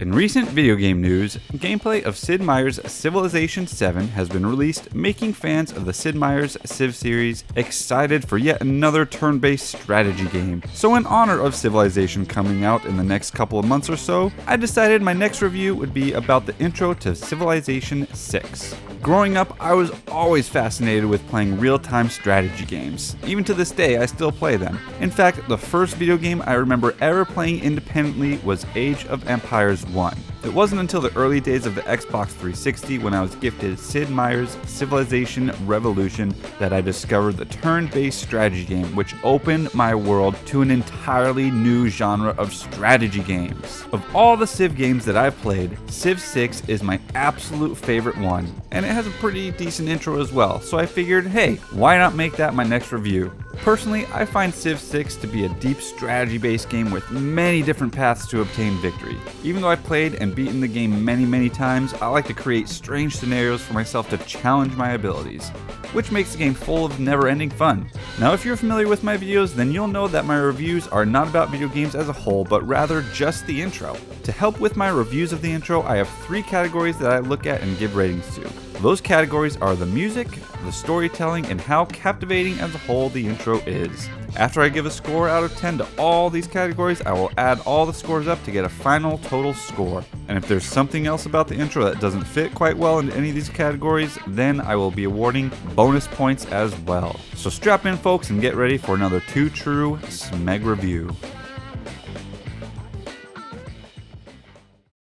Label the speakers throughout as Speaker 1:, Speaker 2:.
Speaker 1: In recent video game news, gameplay of Sid Meier's Civilization 7 has been released, making fans of the Sid Meier's Civ series excited for yet another turn-based strategy game. So in honor of Civilization coming out in the next couple of months or so, I decided my next review would be about the intro to Civilization 6. Growing up, I was always fascinated with playing real-time strategy games. Even to this day, I still play them. In fact, the first video game I remember ever playing independently was Age of Empires 1. It wasn't until the early days of the Xbox 360 when I was gifted Sid Meier's Civilization Revolution that I discovered the turn-based strategy game, which opened my world to an entirely new genre of strategy games. Of all the Civ games that I've played, Civ 6 is my absolute favorite one, and it has a pretty decent intro as well, so I figured, hey, why not make that my next review? Personally, I find Civ 6 to be a deep strategy-based game with many different paths to obtain victory. Even though I've played and beaten the game many times, I like to create strange scenarios for myself to challenge my abilities, which makes the game full of never-ending fun. Now, if you're familiar with my videos, then you'll know that my reviews are not about video games as a whole, but rather just the intro. To help with my reviews of the intro, I have 3 categories that I look at and give ratings to. Those categories are the music, the storytelling, and how captivating as a whole the intro is. After I give a score out of 10 to all these categories, I will add all the scores up to get a final total score. And if there's something else about the intro that doesn't fit quite well into any of these categories, then I will be awarding bonus points as well. So strap in, folks, and get ready for another Too True SMEG review.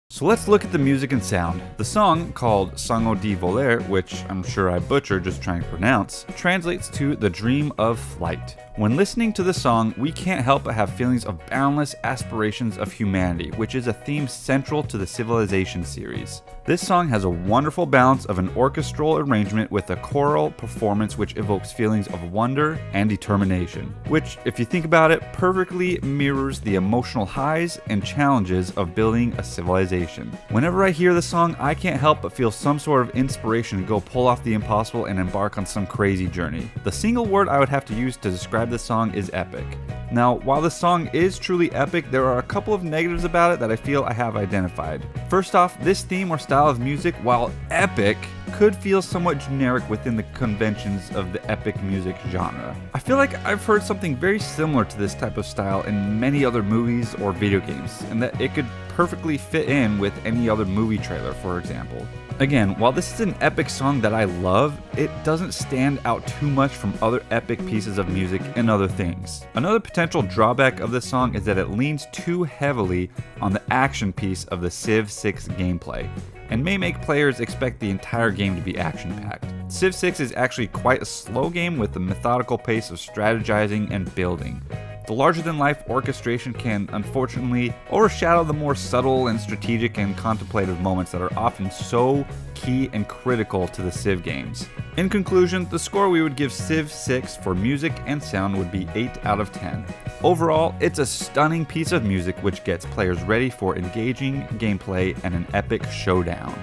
Speaker 1: So let's look at the music and sound. The song, called Songo di Voler, which I'm sure I butchered just trying to pronounce, translates to the dream of flight. When listening to the song, we can't help but have feelings of boundless aspirations of humanity, which is a theme central to the Civilization series. This song has a wonderful balance of an orchestral arrangement with a choral performance which evokes feelings of wonder and determination, which, if you think about it, perfectly mirrors the emotional highs and challenges of building a civilization. Whenever I hear the song, I can't help but feel some sort of inspiration to go pull off the impossible and embark on some crazy journey. The single word I would have to use to describe this song is epic. Now, while the song is truly epic, there are a couple of negatives about it that I feel I have identified. First off, this theme or style of music, while epic, could feel somewhat generic within the conventions of the epic music genre. I feel like I've heard something very similar to this type of style in many other movies or video games, and that it could perfectly fit in with any other movie trailer, for example. Again, while this is an epic song that I love, it doesn't stand out too much from other epic pieces of music and other things. Another potential drawback of this song is that it leans too heavily on the action piece of the Civ 6 gameplay, and may make players expect the entire game to be action-packed. Civ 6 is actually quite a slow game with a methodical pace of strategizing and building. The larger-than-life orchestration can, unfortunately, overshadow the more subtle and strategic and contemplative moments that are often so key and critical to the Civ games. In conclusion, the score we would give Civ 6 for music and sound would be 8 out of 10. Overall, it's a stunning piece of music which gets players ready for engaging gameplay and an epic showdown.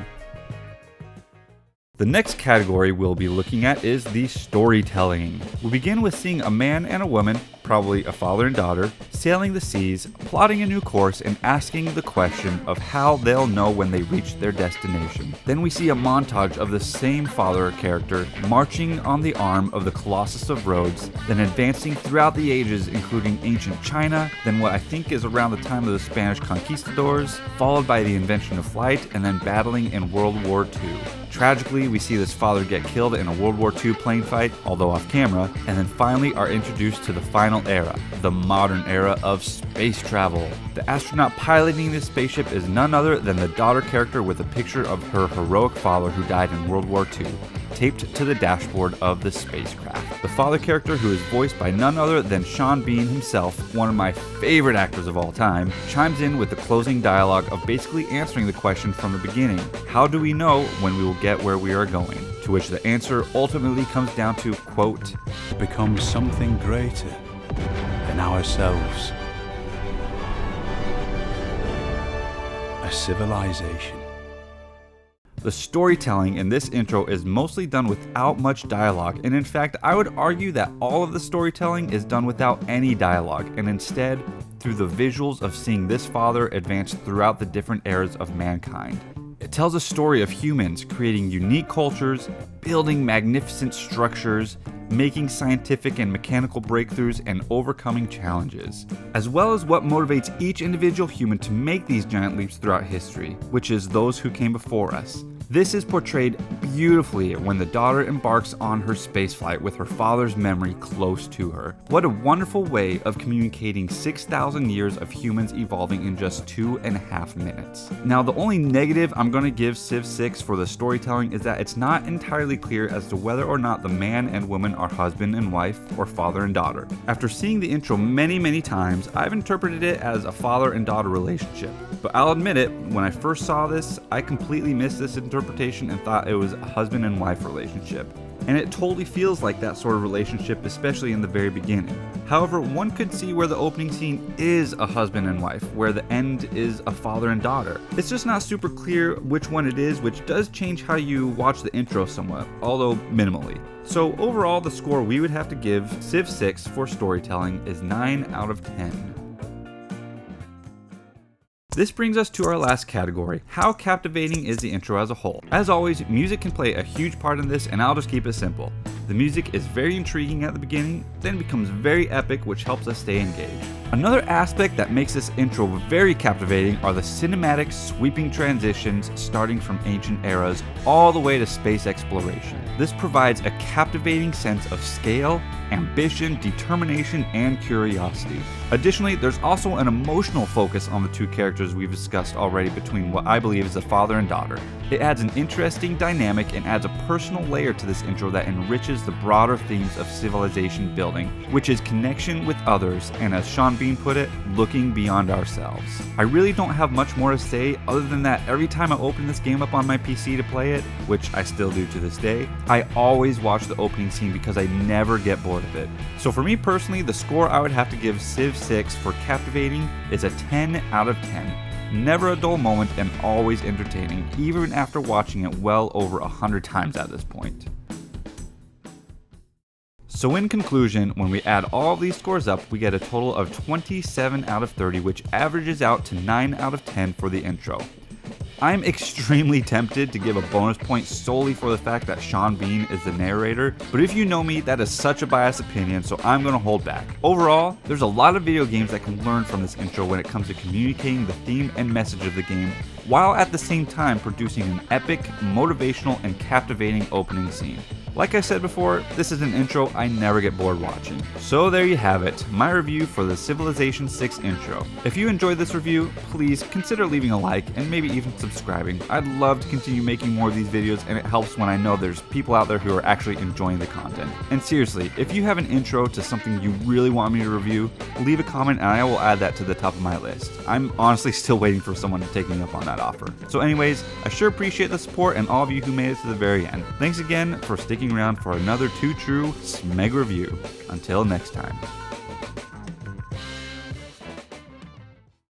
Speaker 1: The next category we'll be looking at is the storytelling. We begin with seeing a man and a woman, probably a father and daughter, sailing the seas, plotting a new course, and asking the question of how they'll know when they reach their destination. Then we see a montage of the same father character marching on the arm of the Colossus of Rhodes, then advancing throughout the ages, including ancient China, then what I think is around the time of the Spanish conquistadors, followed by the invention of flight, and then battling in World War II. Tragically, we see this father get killed in a World War II plane fight, although off camera, and then finally are introduced to the final era, the modern era of space travel. The astronaut piloting this spaceship is none other than the daughter character with a picture of her heroic father who died in World War II, taped to the dashboard of the spacecraft. The father character, who is voiced by none other than Sean Bean himself, one of my favorite actors of all time, chimes in with the closing dialogue of basically answering the question from the beginning: how do we know when we will get where we are going? To which the answer ultimately comes down to, quote,
Speaker 2: become something greater than ourselves. A civilization.
Speaker 1: The storytelling in this intro is mostly done without much dialogue, and in fact, I would argue that all of the storytelling is done without any dialogue, and instead through the visuals of seeing this father advance throughout the different eras of mankind. It tells a story of humans creating unique cultures, building magnificent structures, making scientific and mechanical breakthroughs, and overcoming challenges, as well as what motivates each individual human to make these giant leaps throughout history, which is those who came before us. This is portrayed beautifully when the daughter embarks on her spaceflight with her father's memory close to her. What a wonderful way of communicating 6,000 years of humans evolving in just 2.5 minutes. Now, the only negative I'm going to give Civ 6 for the storytelling is that it's not entirely clear as to whether or not the man and woman are husband and wife or father and daughter. After seeing the intro many times, I've interpreted it as a father and daughter relationship. But I'll admit it, when I first saw this, I completely missed this interpretation and thought it was a husband and wife relationship. And it totally feels like that sort of relationship, especially in the very beginning. However, one could see where the opening scene is a husband and wife, where the end is a father and daughter. It's just not super clear which one it is, which does change how you watch the intro somewhat, although minimally. So overall, the score we would have to give Civ 6 for storytelling is 9 out of 10. This brings us to our last category, how captivating is the intro as a whole. As always, music can play a huge part in this, and I'll just keep it simple. The music is very intriguing at the beginning, then becomes very epic, which helps us stay engaged. Another aspect that makes this intro very captivating are the cinematic sweeping transitions starting from ancient eras all the way to space exploration. This provides a captivating sense of scale, ambition, determination, and curiosity. Additionally, there's also an emotional focus on the two characters we've discussed already between what I believe is a father and daughter. It adds an interesting dynamic and adds a personal layer to this intro that enriches the broader themes of civilization building, which is connection with others, and as Sean Bean put it, looking beyond ourselves. I really don't have much more to say other than that every time I open this game up on my PC to play it, which I still do to this day, I always watch the opening scene because I never get bored of it. So for me personally, the score I would have to give Civ 6 for captivating is a 10 out of 10. Never a dull moment and always entertaining, even after watching it well over 100 times at this point. So in conclusion, when we add all of these scores up, we get a total of 27 out of 30, which averages out to 9 out of 10 for the intro. I'm extremely tempted to give a bonus point solely for the fact that Sean Bean is the narrator, but if you know me, that is such a biased opinion, so I'm going to hold back. Overall, there's a lot of video games that can learn from this intro when it comes to communicating the theme and message of the game, while at the same time producing an epic, motivational, and captivating opening scene. Like I said before, this is an intro I never get bored watching. So there you have it, my review for the Civilization 6 intro. If you enjoyed this review, please consider leaving a like and maybe even subscribing. I'd love to continue making more of these videos, and it helps when I know there's people out there who are actually enjoying the content. And seriously, if you have an intro to something you really want me to review, leave a comment and I will add that to the top of my list. I'm honestly still waiting for someone to take me up on that offer. So anyways, I sure appreciate the support and all of you who made it to the very end. Thanks again for sticking around for another Too True SMEG review. Until next time.